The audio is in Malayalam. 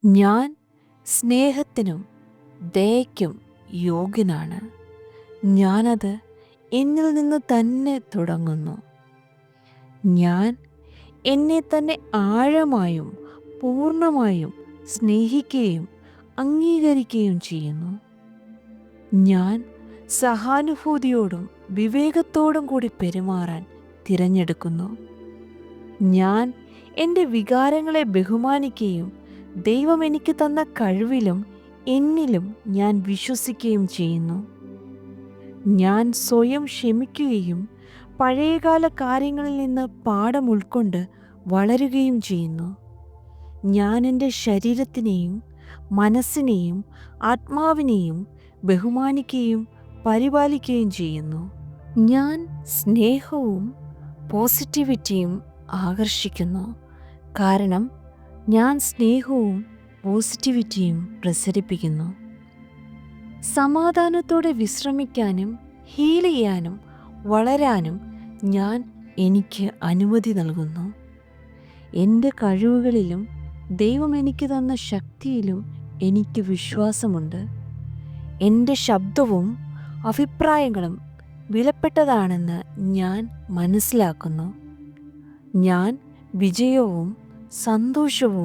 ഞാൻ സ്നേഹത്തിനും ദയയ്ക്കും യോഗ്യനാണ്. ഞാനത് എന്നിൽ നിന്ന് തന്നെ തുടങ്ങുന്നു. ഞാൻ എന്നെ തന്നെ ആഴമായും പൂർണ്ണമായും സ്നേഹിക്കുകയും അംഗീകരിക്കുകയും ചെയ്യുന്നു. ഞാൻ സഹാനുഭൂതിയോടും വിവേകത്തോടും കൂടി പെരുമാറാൻ തിരഞ്ഞെടുക്കുന്നു. ഞാൻ എൻ്റെ വികാരങ്ങളെ ബഹുമാനിക്കുകയും ദൈവം എനിക്ക് തന്ന കഴിവിലും എന്നിലും ഞാൻ വിശ്വസിക്കുകയും ചെയ്യുന്നു. ഞാൻ സ്വയം ക്ഷമിക്കുകയും പഴയകാല കാര്യങ്ങളിൽ നിന്ന് പാഠം ഉൾക്കൊണ്ട് വളരുകയും ചെയ്യുന്നു. ഞാൻ എൻ്റെ ശരീരത്തിനെയും മനസ്സിനെയും ആത്മാവിനെയും ബഹുമാനിക്കുകയും പരിപാലിക്കുകയും ചെയ്യുന്നു. ഞാൻ സ്നേഹവും പോസിറ്റിവിറ്റിയും ആകർഷിക്കുന്നു, കാരണം ഞാൻ സ്നേഹവും പോസിറ്റിവിറ്റിയും പ്രസരിപ്പിക്കുന്നു. സമാധാനത്തോടെ വിശ്രമിക്കാനും ഹീൽ ചെയ്യാനും വളരാനും ഞാൻ എനിക്ക് അനുമതി നൽകുന്നു. എൻ്റെ കഴിവുകളിലും ദൈവം എനിക്ക് തന്ന ശക്തിയിലും എനിക്ക് വിശ്വാസമുണ്ട്. എൻ്റെ ശബ്ദവും അഭിപ്രായങ്ങളും വിലപ്പെട്ടതാണെന്ന് ഞാൻ മനസ്സിലാക്കുന്നു. ഞാൻ വിജയവും സന്തോഷവും